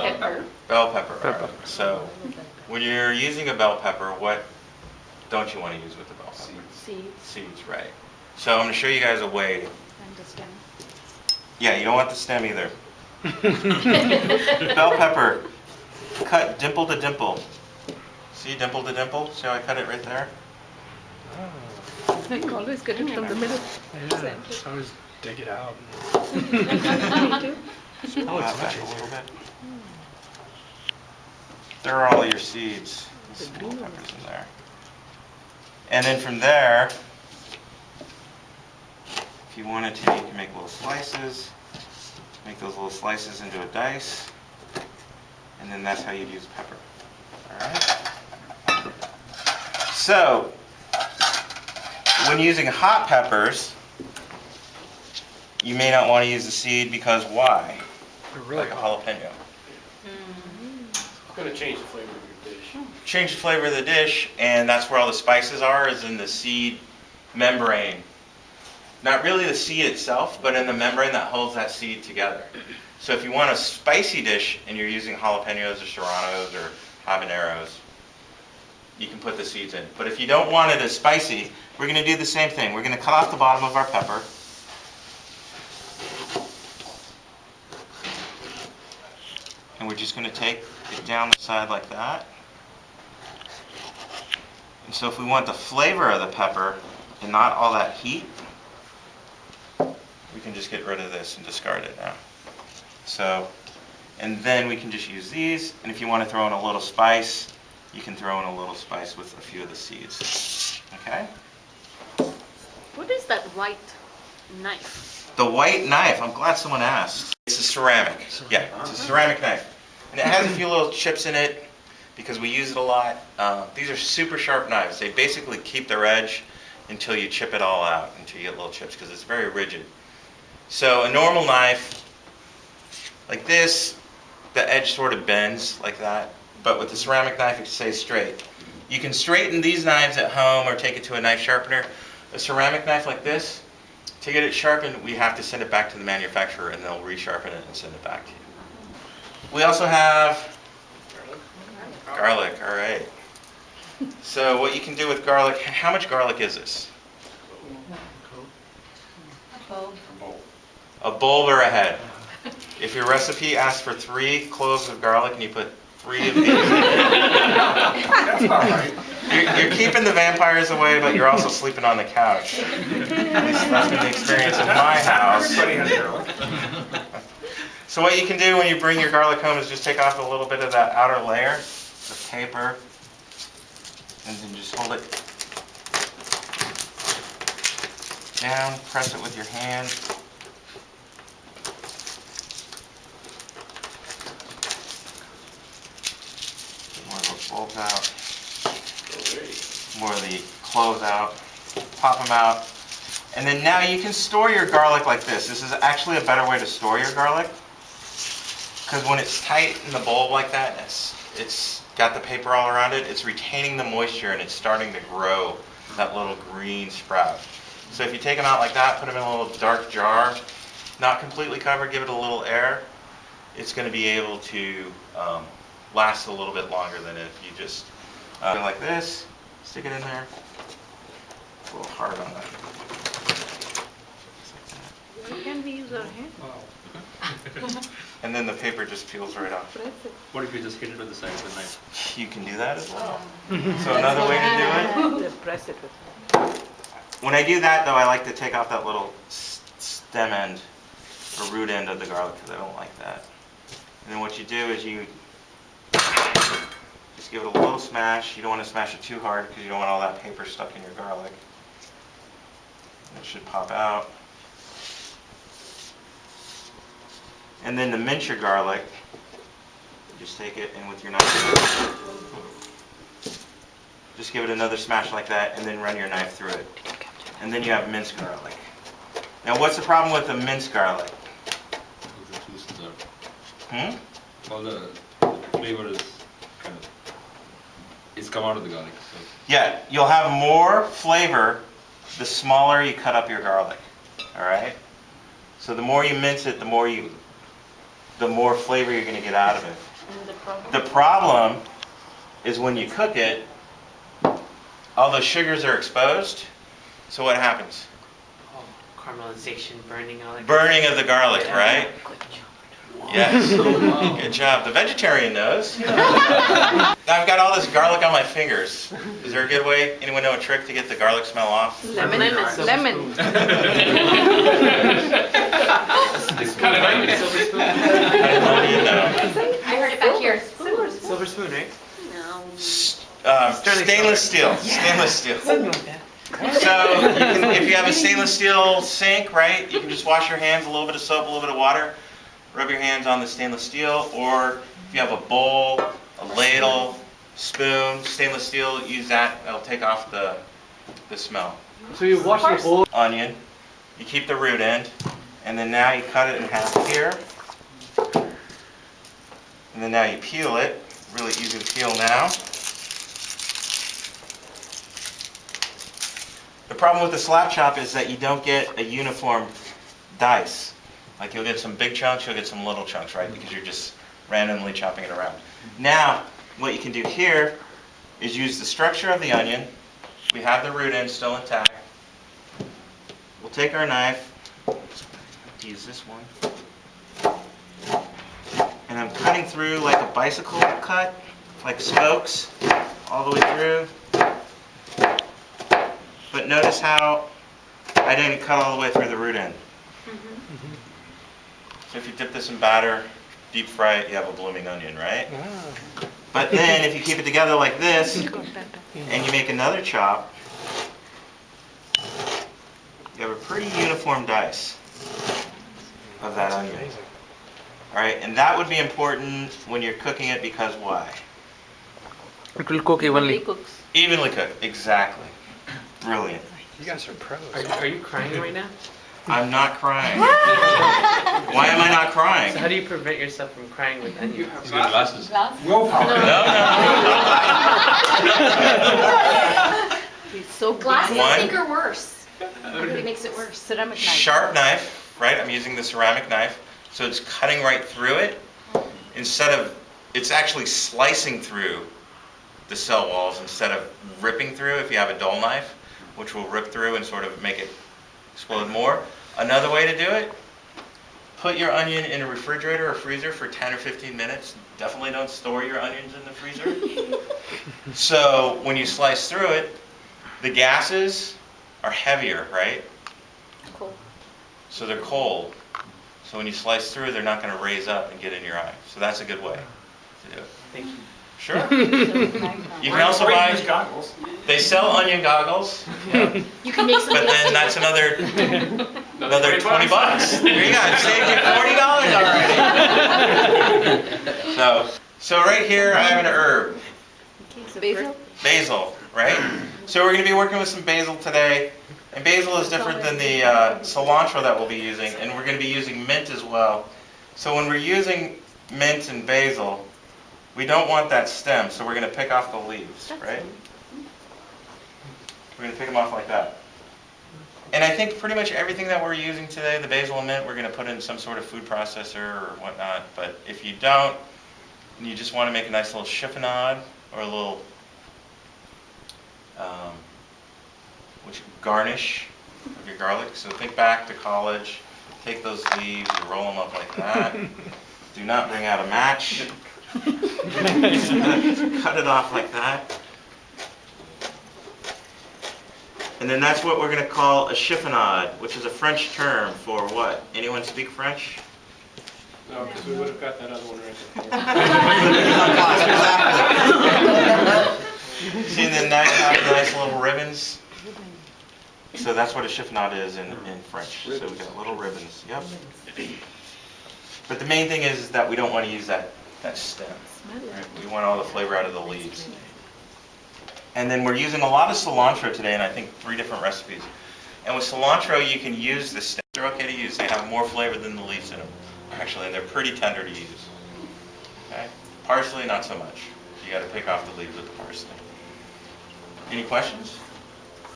Pepper. Bell pepper. All right. So when you're using a bell pepper, what don't you want to use with the bell pepper? Seeds. Seeds, right. So I'm going to show you guys a way. And the stem. Yeah, you don't want the stem either. Bell pepper, cut dimple to dimple. See dimple to dimple? See how I cut it right there? I always get it from the middle. Yeah, I always dig it out. Me too. Pull that back a little bit. There are all your seeds. Some bell peppers in there. And then from there, if you wanted to, you can make little slices. Make those little slices into a dice. And then that's how you'd use pepper. Alright? So, when using hot peppers, you may not want to use the seed because why? They're really Like a hot. jalapeno. It's going to change the flavor of your dish. Change the flavor of the dish, and that's where all the spices are, is in the seed membrane. Not really the seed itself, but in the membrane that holds that seed together. So if you want a spicy dish and you're using jalapenos or serranos or habaneros, you can put the seeds in. But if you don't want it as spicy, we're going to do the same thing. We're going to cut off the bottom of our pepper. And we're just going to take it down the side like that. And so if we want the flavor of the pepper and not all that heat, we can just get rid of this and discard it now. So, and then we can just use these, and if you want to throw in a little spice, you can throw in a little spice with a few of the seeds. Okay? What is that white knife? The white knife, I'm glad someone asked. It's a ceramic. Yeah, it's a ceramic knife. And it has a few little chips in it because we use it a lot. These are super sharp knives. They basically keep their edge until you chip it all out, until you get little chips, because it's very rigid. So a normal knife, like this, the edge sort of bends like that, but with the ceramic knife it stays straight. You can straighten these knives at home or take it to a knife sharpener. A ceramic knife like this, to get it sharpened, we have to send it back to the manufacturer and they'll resharpen it and send it back to you. We also have garlic, all right. So what you can do with garlic, how much garlic is this? A bulb or a head. If your recipe asks for 3 cloves of garlic and you put 3 of these, That's all right. you're keeping the vampires away, but you're also sleeping on the couch. At least that's been the experience in my house. Everybody has garlic. So what you can do when you bring your garlic home is just take off a little bit of that outer layer of paper, and then just hold it down, press it with your hand. Get more of those bulbs out, more of the cloves out, pop them out. And then now you can store your garlic like this. This is actually a better way to store your garlic, because when it's tight in the bulb like that, it's got the paper all around it, it's retaining the moisture and it's starting to grow that little green sprout. So if you take them out like that, put them in a little dark jar, not completely covered, give it a little air, it's going to be able to last a little bit longer than if you just go like this, stick it in there. It's a little hard on that. Why can't we use our hand? And then the paper just peels right off. Press it. What if you just hit it with the side of the knife? You can do that as well. So another way to do it, Press it with. when I do that though, I like to take off that little stem end or root end of the garlic because I don't like that. And then what you do is you just give it a little smash. You don't want to smash it too hard because you don't want all that paper stuck in your garlic. It should pop out. And then to mince your garlic, just take it and with your knife, just give it another smash like that and then run your knife through it. And then you have minced garlic. Now what's the problem with the minced garlic? The juices Hmm? are, all the flavor is kind of, it's come out of the garlic. So. Yeah, you'll have more flavor the smaller you cut up your garlic. All right? So the more you mince it, the the more flavor you're gonna get out of it. And the problem? The problem is when you cook it, all those sugars are exposed, so what happens? Oh, caramelization, burning, all that. Burning of the garlic, Yeah. right? Yes. Good job. The vegetarian knows. I've got all this garlic on my fingers. Is there a good way? Anyone know a trick to get the garlic smell off? Lemon. Lemon. Cut it out with a silver spoon. I don't even know. I heard it back here. Silver spoon, right? No. Stainless steel. Stainless steel. Something like that. So you can, if you have a stainless steel sink, right, you can just wash your hands, a little bit of soap, a little bit of water, rub your hands on the stainless steel, or if you have a bowl, a ladle, spoon, stainless steel, use that. That'll take off the smell. So you wash the bowl. Onion, you keep the root end, and then now you cut it in half here. And then now you peel it. Really easy to peel now. The problem with the slap chop is that you don't get a uniform dice. Like you'll get some big chunks, you'll get some little chunks, right? Because you're just randomly chopping it around. Now, what you can do here is use the structure of the onion. We have the root end still intact. We'll take our knife, use this one, and I'm cutting through like a bicycle cut, like spokes, all the way through. But notice how I didn't cut all the way through the root end. So if you dip this in batter, deep fry it, you have a blooming onion, right? But then if you keep it together like this, and you make another chop, you have a pretty uniform dice of that onion. All right, and that would be important when you're cooking it because why? It will cook evenly. Cooks. Evenly cooked, exactly. Brilliant. You guys are pros. Are you crying right now? I'm not crying. Why am I not So crying? how do you prevent yourself from crying with onions? He's got glasses. Willpower. No. He's so Glasses, One. I think, are worse. It really makes it worse. Ceramic knife. Sharp knife, right? I'm using the ceramic knife, so it's cutting right through it. Instead of, it's actually slicing through the cell walls instead of ripping through if you have a dull knife, which will rip through and sort of make it explode more. Another way to do it, put your onion in a refrigerator or freezer for 10 or 15 minutes. Definitely don't store your onions in the freezer. So when you slice through it, the gases are heavier, right? Cool. So they're cold. So when you slice through, they're not going to raise up and get in your eye. So that's a good way to do it. Thank you. Sure. You can also Wait, buy, use goggles. they sell onion goggles, yeah, You can make something but then that's another 20 bucks. There you go, it saved you $40 already. So right here I have an herb, Basil? basil, right? So we're going to be working with some basil today. And basil is different than the cilantro that we'll be using, and we're going to be using mint as well. So when we're using mint and basil, we don't want that stem, so we're going to pick off the leaves, right? We're going to pick them off like that. And I think pretty much everything that we're using today, the basil and mint, we're going to put in some sort of food processor or whatnot. But if you don't, and you just want to make a nice little chiffonade or a little garnish of your garlic. So think back to college, take those leaves, you roll them up like that. Do not bring out a match. Cut it off like that. And then that's what we're going to call a chiffonade, which is a French term for what? Anyone speak French? No, because we would have got that other one right Exactly. See, then now you have nice little ribbons. So that's what a chiffonade is in French. So we got little ribbons. Yep. But the main thing is that we don't want to use that stem. Right? We want all the flavor out of the leaves. And then we're using a lot of cilantro today, and I think 3 different recipes. And with cilantro, you can use the stems. They're okay to use. They have more flavor than the leaves in them, actually, and they're pretty tender to use. Okay? Parsley, not so much. You got to pick off the leaves with the parsley. Any questions?